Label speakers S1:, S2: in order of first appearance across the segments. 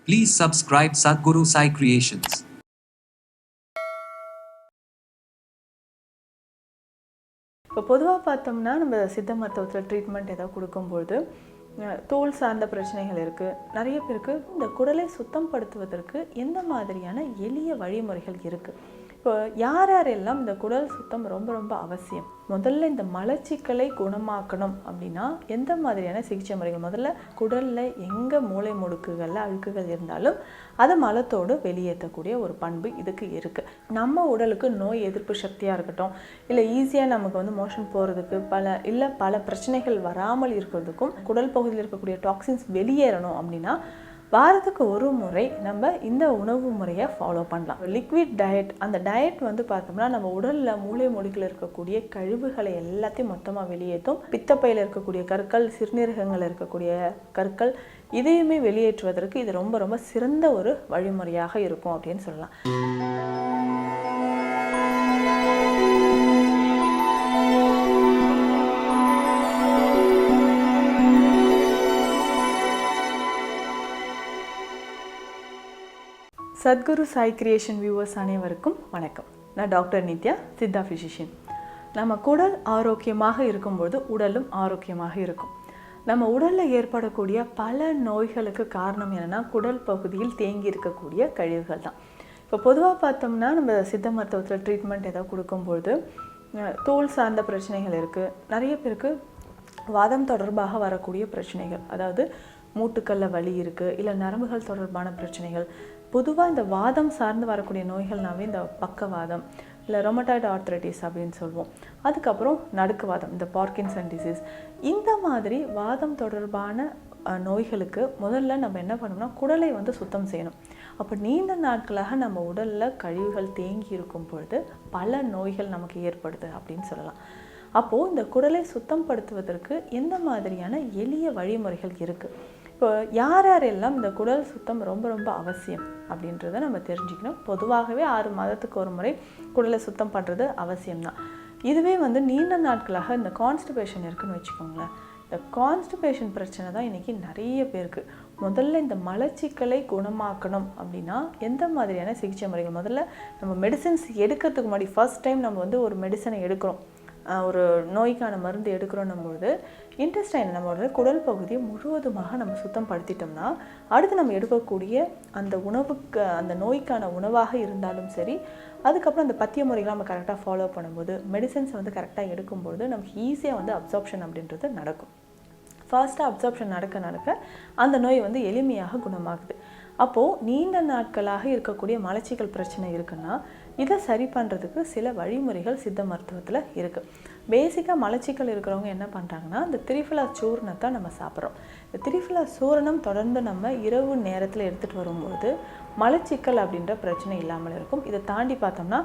S1: Please subscribe Sadhguru Sai Creations.
S2: இப்போ பொதுவாக பார்த்தோம்னா நம்ம சித்த மருத்துவத்தில் ட்ரீட்மெண்ட் ஏதாவது கொடுக்கும்போது தோல் சார்ந்த பிரச்சனைகள் இருக்குது. நிறைய பேருக்கு இந்த குடலை சுத்தம் படுத்துவதற்கு எந்த மாதிரியான எளிய வழிமுறைகள் இருக்குது? இப்போ யாரெல்லாம் இந்த குடல் சுத்தம் ரொம்ப ரொம்ப அவசியம்? முதல்ல இந்த மலச்சிக்கலை குணமாக்கணும் அப்படின்னா எந்த மாதிரியான சிகிச்சை முறைகள்? முதல்ல குடலில் எங்கே மூளை முடுக்குகளில் அழுக்குகள் இருந்தாலும் அதை மலத்தோடு வெளியேற்றக்கூடிய ஒரு பண்பு இதுக்கு இருக்குது. நம்ம உடலுக்கு நோய் எதிர்ப்பு சக்தியாக இருக்கட்டும், இல்லை ஈஸியாக நமக்கு மோஷன் போகிறதுக்கு பல பிரச்சனைகள் வராமல் இருக்கிறதுக்கும் குடல் பகுதியில் இருக்கக்கூடிய டாக்ஸின்ஸ் வெளியேறணும் அப்படின்னா வாரத்துக்கு ஒரு முறை நம்ம இந்த உணவு முறையை ஃபாலோ பண்ணலாம். லிக்விட் டயட், அந்த டயட் பார்த்தோம்னா நம்ம உடலில் மூளை முடுக்கில் இருக்கக்கூடிய கழிவுகளை எல்லாத்தையும் மொத்தமாக வெளியேற்றும். பித்தப்பையில் இருக்கக்கூடிய கற்கள், சிறுநீரகங்களில் இருக்கக்கூடிய கற்கள், இதையுமே வெளியேற்றுவதற்கு இது ரொம்ப ரொம்ப சிறந்த ஒரு வழிமுறையாக இருக்கும் அப்படின்னு சொல்லலாம். சத்குரு சாய் கிரியேஷன் வியூவர்ஸ் அனைவருக்கும் வணக்கம். நான் டாக்டர் நித்யா, சித்தா ஃபிசிஷியன். நம்ம குடல் ஆரோக்கியமாக இருக்கும்போது உடலும் ஆரோக்கியமாக இருக்கும். நம்ம உடலில் ஏற்படக்கூடிய பல நோய்களுக்கு காரணம் என்னென்னா குடல் பகுதியில் தேங்கி இருக்கக்கூடிய கழிவுகள் தான். இப்போ பொதுவாக பார்த்தோம்னா நம்ம சித்த மருத்துவத்தில் ட்ரீட்மெண்ட் ஏதாவது கொடுக்கும்போது தோல் சார்ந்த பிரச்சனைகள் இருக்குது. நிறைய பேருக்கு வாதம் தொடர்பாக வரக்கூடிய பிரச்சனைகள், அதாவது மூட்டுக்களில் வலி இருக்குது, இல்லை நரம்புகள் தொடர்பான பிரச்சனைகள். பொதுவாக இந்த வாதம் சார்ந்து வரக்கூடிய நோய்கள்னாவே இந்த பக்கவாதம், இல்லை ரொமட்டாய்டு ஆர்த்ரைட்டிஸ் அப்படின்னு சொல்லுவோம். அதுக்கப்புறம் நடுக்குவாதம், இந்த பார்க்கின்சன் டிசீஸ். இந்த மாதிரி வாதம் தொடர்பான நோய்களுக்கு முதல்ல நம்ம என்ன பண்ணோம்னா குடலை சுத்தம் செய்யணும். அப்போ நீண்ட நாட்களாக நம்ம உடலில் கழிவுகள் தேங்கி இருக்கும் பொழுது பல நோய்கள் நமக்கு ஏற்படுது அப்படின்னு சொல்லலாம். அப்போது இந்த குடலை சுத்தம் படுத்துவதற்கு எந்த மாதிரியான எளிய வழிமுறைகள் இருக்குது? இப்போ யாரெல்லாம் இந்த குடல் சுத்தம் ரொம்ப ரொம்ப அவசியம் அப்படின்றத நம்ம தெரிஞ்சுக்கணும். பொதுவாகவே 6 மாதத்துக்கு ஒரு முறை குடலை சுத்தம் பண்ணுறது அவசியம்தான். இதுவே நீண்ட நாட்களாக இந்த கான்ஸ்டிபேஷன் இருக்குதுன்னு வச்சுக்கோங்களேன். இந்த கான்ஸ்டிபேஷன் பிரச்சனை தான் இன்றைக்கி நிறைய பேருக்கு. முதல்ல இந்த மலச்சிக்கலை குணமாக்கணும் அப்படின்னா எந்த மாதிரியான சிகிச்சை முறைகள்? முதல்ல நம்ம மெடிசன்ஸ் எடுக்கிறதுக்கு முன்னாடி ஃபர்ஸ்ட் டைம் நம்ம ஒரு மெடிசனை எடுக்கிறோம், ஒரு நோய்க்கான மருந்து எடுக்கிறோன்னும் பொழுது இன்டெஸ்டைன், நம்மளோட குடல் பகுதியை முழுவதுமாக நம்ம சுத்தம் படுத்திட்டோம்னா அடுத்து நம்ம எடுக்கக்கூடிய அந்த உணவுக்கு, அந்த நோய்க்கான உணவாக இருந்தாலும் சரி, அதுக்கப்புறம் அந்த பத்திய முறைகளை நம்ம கரெக்டாக ஃபாலோ பண்ணும்போது, மெடிசன்ஸை கரெக்டாக எடுக்கும்போது நமக்கு ஈஸியாக அப்சார்ப்ஷன் அப்படின்றது நடக்கும். ஃபாஸ்ட்டாக அப்சார்ப்ஷன் நடக்க அந்த நோய் எளிமையாக குணமாகுது. அப்போது நீண்ட நாட்களாக இருக்கக்கூடிய மலச்சிக்கல் பிரச்சனை இருக்குன்னா இதை சரி பண்ணுறதுக்கு சில வழிமுறைகள் சித்த மருத்துவத்தில் இருக்குது. பேசிக்காக மலச்சிக்கல் இருக்கிறவங்க என்ன பண்ணுறாங்கன்னா இந்த திரிஃபலா சூர்ணத்தை நம்ம சாப்பிட்றோம். இந்த திரிஃபலா சூரணம் தொடர்ந்து நம்ம இரவு நேரத்தில் எடுத்துகிட்டு வரும்போது மலச்சிக்கல் அப்படின்ற பிரச்சனை இல்லாமல் இருக்கும். இதை தாண்டி பார்த்தோம்னா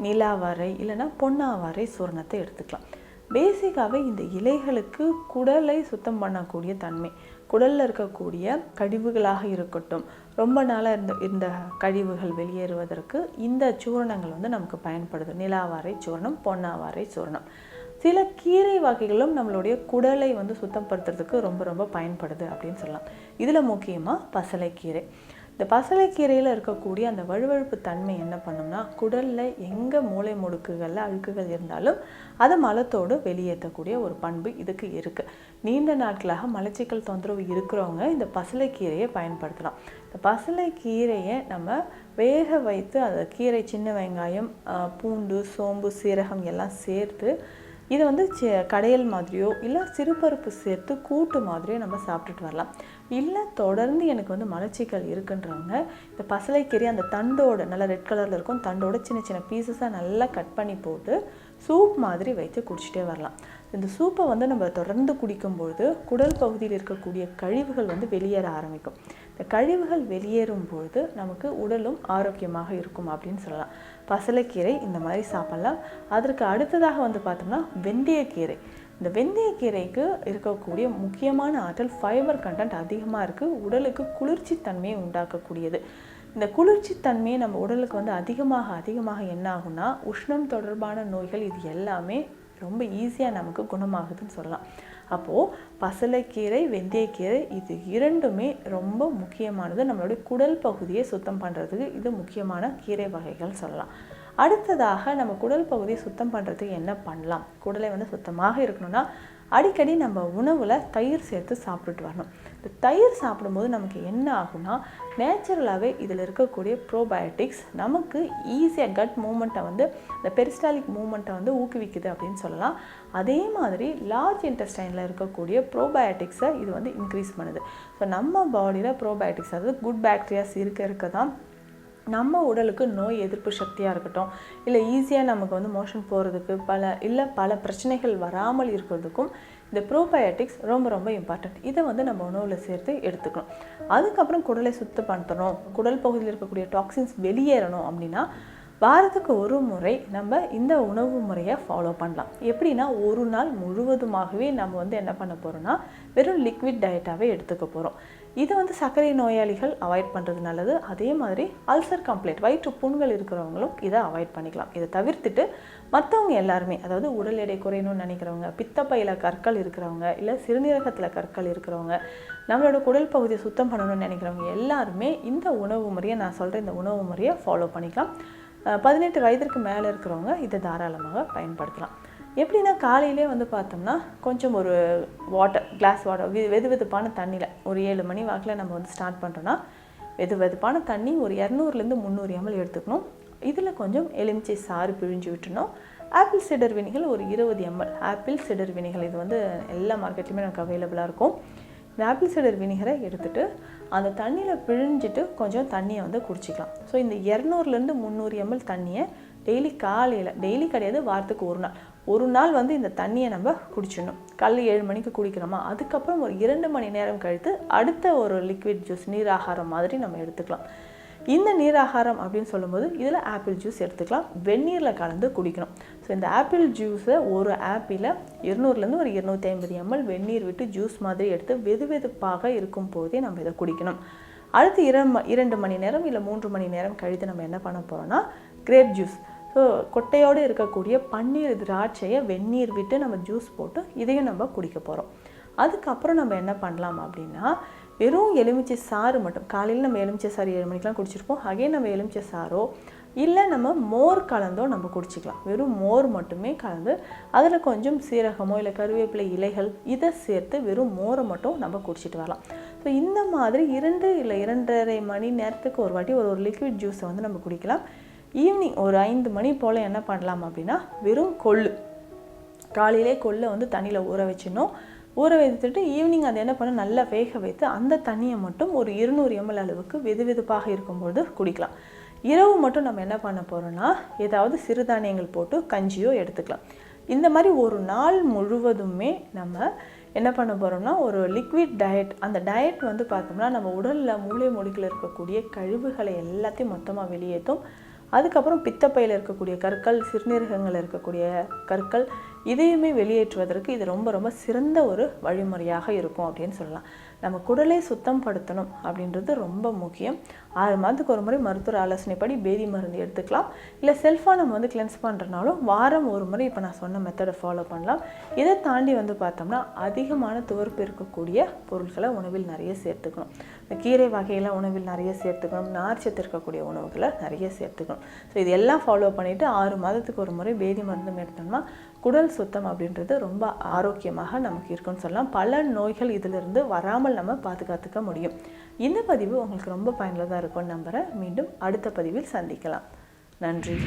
S2: நிலாவாரை இல்லைன்னா பொன்னாவாரை சூரணத்தை எடுத்துக்கலாம். பேசிக்காகவே இந்த இலைகளுக்கு குடலை சுத்தம் பண்ணக்கூடிய தன்மை, குடலில் இருக்கக்கூடிய கழிவுகளாக இருக்கட்டும், ரொம்ப நாளாக இந்த கழிவுகள் வெளியேறுவதற்கு இந்த சூரணங்கள் நமக்கு பயன்படுது. நிலாவாரை சூரணம், பொன்னாவாரை சூரணம். சில கீரை வகைகளும் நம்மளுடைய குடலை சுத்தம் படுத்துறதுக்கு ரொம்ப ரொம்ப பயன்படுது அப்படின்னு சொல்லலாம். இதில் முக்கியமாக பசலைக்கீரை. இந்த பசலைக்கீரையில் இருக்கக்கூடிய அந்த வழுவழுப்பு தன்மை என்ன பண்ணோம்னா குடலில் எங்கே மூளை முடுக்குகளில் அழுக்குகள் இருந்தாலும் அதை மலத்தோடு வெளியேற்றக்கூடிய ஒரு பண்பு இதுக்கு இருக்குது. நீண்ட நாட்களாக மலச்சிக்கல் தொந்தரவு இருக்கிறவங்க இந்த பசலைக்கீரையை பயன்படுத்தலாம். இந்த பசலைக்கீரையை நம்ம வேக வைத்து அந்த கீரை, சின்ன வெங்காயம், பூண்டு, சோம்பு, சீரகம் எல்லாம் சேர்த்து இது கடையல் மாதிரியோ இல்லை சிறுபருப்பு சேர்த்து கூட்டு மாதிரியோ நம்ம சாப்பிட்டுட்டு வரலாம். இல்லை தொடர்ந்து எனக்கு மலச்சிக்கல் இருக்குன்றவங்க இந்த பசலைக்கீரை அந்த தண்டோட நல்லா ரெட் கலரில் இருக்கும், தண்டோட சின்ன சின்ன பீசஸாக நல்லா கட் பண்ணி போட்டு சூப் மாதிரி வைத்து குடிச்சிட்டே வரலாம். இந்த சூப்பை நம்ம தொடர்ந்து குடிக்கும்பொழுது குடல் பகுதியில் இருக்கக்கூடிய கழிவுகள் வெளியேற ஆரம்பிக்கும். இந்த கழிவுகள் வெளியேறும் பொழுது நமக்கு உடலும் ஆரோக்கியமாக இருக்கும் அப்படின்னு சொல்லலாம். பசலைக்கீரை இந்த மாதிரி சாப்பிட்லாம். அதற்கு அடுத்ததாக பார்த்தோம்னா வெந்தயக்கீரை. இந்த வெந்தயக்கீரைக்கு இருக்கக்கூடிய முக்கியமான ஆற்றல் ஃபைபர் கண்டென்ட் அதிகமாக இருக்குது. உடலுக்கு குளிர்ச்சி தன்மையை உண்டாக்கக்கூடியது. இந்த குளிர்ச்சி தன்மையை நம்ம உடலுக்கு அதிகமாக என்ன ஆகும்னா உஷ்ணம் தொடர்பான நோய்கள் இது எல்லாமே ரொம்ப ஈஸியாக நமக்கு குணமாகுதுன்னு சொல்லலாம். அப்போது பசலைக்கீரை, வெந்தயக்கீரை இது இரண்டுமே ரொம்ப முக்கியமானது. நம்மளுடைய குடல் பகுதியை சுத்தம் பண்ணுறதுக்கு இது முக்கியமான கீரை வகைகள் சொல்லலாம். அடுத்ததாக நம்ம குடல் பகுதியை சுத்தம் பண்ணுறதுக்கு என்ன பண்ணலாம்? குடலை சுத்தமாக இருக்கணும்னா அடிக்கடி நம்ம உணவில் தயிர் சேர்த்து சாப்பிட்டுட்டு வரணும். இந்த தயிர் சாப்பிடும்போது நமக்கு என்ன ஆகும்னா, நேச்சுரலாகவே இதில் இருக்கக்கூடிய ப்ரோபயோட்டிக்ஸ் நமக்கு ஈஸியாக கட் மூமெண்ட்டை இந்த பெரிஸ்டாலிக் மூமெண்ட்டை ஊக்குவிக்குது அப்படின்னு சொல்லலாம். அதே மாதிரி லார்ஜ் இன்டெஸ்டைனில் இருக்கக்கூடிய ப்ரோபயோட்டிக்ஸை இது இன்க்ரீஸ் பண்ணுது. ஸோ நம்ம பாடியில் ப்ரோபயோட்டிக்ஸ், அதாவது குட் பாக்டீரியாஸ் இருக்க தான் நம்ம உடலுக்கு நோய் எதிர்ப்பு சக்தியாக இருக்கட்டும், இல்லை ஈஸியாக நமக்கு மோஷன் போகிறதுக்கு பல பிரச்சனைகள் வராமல் இருக்கிறதுக்கும் இந்த ப்ரோபயோட்டிக்ஸ் ரொம்ப ரொம்ப இம்பார்ட்டண்ட். இதை நம்ம உணவில் சேர்த்து எடுத்துக்கணும். அதுக்கப்புறம் குடலை சுத்தம் பண்ணணும், குடல் பகுதியில் இருக்கக்கூடிய டாக்ஸின்ஸ் வெளியேறணும் அப்படின்னா வாரத்துக்கு ஒரு முறை நம்ம இந்த உணவு முறையை ஃபாலோ பண்ணலாம். எப்படின்னா, ஒரு நாள் முழுவதுமாகவே நம்ம என்ன பண்ண போகிறோம்னா வெறும் லிக்விட் டயட்டாகவே எடுத்துக்க போகிறோம். இது சர்க்கரை நோயாளிகள் அவாய்ட் பண்ணுறது நல்லது. அதே மாதிரி அல்சர் கம்ப்ளைண்ட், வயிற்று புண்கள் இருக்கிறவங்களும் இதை அவாய்ட் பண்ணிக்கலாம். இதை தவிர்த்துட்டு மற்றவங்க எல்லாருமே, அதாவது உடல் எடை குறையணும்னு நினைக்கிறவங்க, பித்தப்பையில் கற்கள் இருக்கிறவங்க, இல்லை சிறுநீரகத்தில் கற்கள் இருக்கிறவங்க, நம்மளோட குடல் பகுதியை சுத்தம் பண்ணணும்னு நினைக்கிறவங்க எல்லாருமே இந்த உணவு முறையை, நான் சொல்கிற இந்த உணவு முறையை ஃபாலோ பண்ணிக்கலாம். 18 வயதிற்கு மேலே இருக்கிறவங்க இதை தாராளமாக பயன்படுத்தலாம். எப்படின்னா, காலையிலே பார்த்தோம்னா கொஞ்சம் ஒரு கிளாஸ் வாட்டர் வெதுவெதுப்பான தண்ணியில் ஒரு 7 மணி வாக்கில் நம்ம ஸ்டார்ட் பண்ணுறோன்னா வெதுவெதுப்பான தண்ணி ஒரு 200லேருந்து 300 ml எடுத்துக்கணும். இதில் கொஞ்சம் எலுமிச்சை சாறு பிழிஞ்சு விட்டுணும். ஆப்பிள் சிடர் வினிகர் ஒரு 20 ml. ஆப்பிள் சிடர் வினிகர் இது எல்லா மார்க்கெட்லேயுமே நமக்கு அவைலபிளாக இருக்கும். இந்த ஆப்பிள் சிடர் வினிகரை எடுத்துகிட்டு அந்த தண்ணியில் பிழிஞ்சிட்டு கொஞ்சம் தண்ணியை குடிச்சிக்கலாம். ஸோ இந்த 200லேருந்து 300 ml தண்ணியை டெய்லி காலையில், டெய்லி கிடையாது, வாரத்துக்கு ஒரு நாள் இந்த தண்ணியை நம்ம குடிச்சிடணும். காலையில் 7 மணிக்கு குடிக்கிறோமா, அதுக்கப்புறம் ஒரு 2 மணி நேரம் கழித்து அடுத்த ஒரு லிக்விட் ஜூஸ், நீராகாரம் மாதிரி நம்ம எடுத்துக்கலாம். இந்த நீராகாரம் அப்படின்னு சொல்லும்போது இதில் ஆப்பிள் ஜூஸ் எடுத்துக்கலாம், வெந்நீரில் கலந்து குடிக்கணும். ஸோ இந்த ஆப்பிள் ஜூஸை ஒரு ஆப்பிளை 200லேருந்து ஒரு 250 ml வெந்நீர் விட்டு ஜூஸ் மாதிரி எடுத்து வெதுவெதுப்பாக இருக்கும் போதே நம்ம இதை குடிக்கணும். அடுத்து 2 மணி நேரம் இல்லை 3 மணி நேரம் கழித்து நம்ம என்ன பண்ண போகிறோம்னா கிரேப் ஜூஸ். ஸோ கொட்டையோடு இருக்கக்கூடிய பன்னீர் திராட்சையை வெந்நீர் விட்டு நம்ம ஜூஸ் போட்டு இதையும் நம்ம குடிக்க போகிறோம். அதுக்கப்புறம் நம்ம என்ன பண்ணலாம் அப்படின்னா, வெறும் எலுமிச்சை சாறு மட்டும், காலையில் நம்ம எலுமிச்சை சாறு 7 மணிக்கெலாம் குடிச்சிருப்போம். நம்ம எலுமிச்சை சாறோ இல்லை நம்ம மோர் கலந்தோ நம்ம குடிச்சிக்கலாம். வெறும் மோர் மட்டுமே கலந்து அதில் கொஞ்சம் சீரகமோ இல்லை கருவேப்பிலை இலைகள் இதை சேர்த்து வெறும் மோரை மட்டும் நம்ம குடிச்சிட்டு வரலாம். ஸோ இந்த மாதிரி 2 இல்லை 2.5 மணி நேரத்துக்கு ஒரு வாட்டி ஒரு லிக்விட் ஜூஸை நம்ம குடிக்கலாம். ஈவினிங் ஒரு 5 மணி போல் என்ன பண்ணலாம் அப்படின்னா, வெறும் கொள்ளு, காலையிலே கொள்ளை தண்ணியில் ஊற வச்சிடணும். ஊற வைத்துட்டு ஈவினிங் அதை என்ன பண்ண நல்லா வேக வைத்து அந்த தண்ணியை மட்டும் ஒரு 200 ml அளவுக்கு வெதுவெதுப்பாக இருக்கும்போது குடிக்கலாம். இரவு மட்டும் நம்ம என்ன பண்ண போகிறோம்னா, ஏதாவது சிறுதானியங்கள் போட்டு கஞ்சியோ எடுத்துக்கலாம். இந்த மாதிரி ஒரு நாள் முழுவதுமே நம்ம என்ன பண்ண போகிறோம்னா ஒரு லிக்விட் டயட். அந்த டயட் பார்த்தோம்னா நம்ம உடலில் மூளை முடுக்கில் இருக்கக்கூடிய கழிவுகளை எல்லாத்தையும் மொத்தமாக வெளியேற்றும். அதுக்கப்புறம் பித்தப்பையில் இருக்கக்கூடிய கற்கள், சிறுநீரகங்களில் இருக்கக்கூடிய கற்கள் இதையுமே வெளியேற்றுவதற்கு இது ரொம்ப ரொம்ப சிறந்த ஒரு வழிமுறையாக இருக்கும் அப்படின்னு சொல்லலாம். நம்ம குடலை சுத்தம் படுத்தணும் அப்படின்றது ரொம்ப முக்கியம். 6 மாதத்துக்கு ஒரு முறை மருத்துவ ஆலோசனைப்படி பேதி மருந்து எடுத்துக்கலாம். இல்லை செல்ஃபாக நம்ம கிளென்ஸ் பண்ணுறனாலும் வாரம் ஒரு முறை இப்போ நான் சொன்ன மெத்தடை ஃபாலோ பண்ணலாம். இதை தாண்டி பார்த்தோம்னா அதிகமான துவர்ப்பு இருக்கக்கூடிய பொருட்களை உணவில் நிறைய சேர்த்துக்கணும். இந்த கீரை வகையெல்லாம் உணவில் நிறைய சேர்த்துக்கணும். நார்ச்சத்து இருக்கக்கூடிய உணவுகளை நிறைய சேர்த்துக்கணும். ஸோ இது எல்லாம் ஃபாலோ பண்ணிவிட்டு 6 மாதத்துக்கு ஒரு முறை பேதி மருந்தும் எடுத்தோம்னா குடல் சுத்தம் அப்படின்றது ரொம்ப ஆரோக்கியமாக நமக்கு இருக்குன்னு சொல்லலாம். பல நோய்கள் இதிலிருந்து வராமல் நம்ம பாதுகாத்துக்க முடியும். இந்த பதிவு உங்களுக்கு ரொம்ப பயனுள்ளதாக இருக்கும்னு நம்புகிறேன். மீண்டும் அடுத்த பதிவில் சந்திக்கலாம். நன்றி.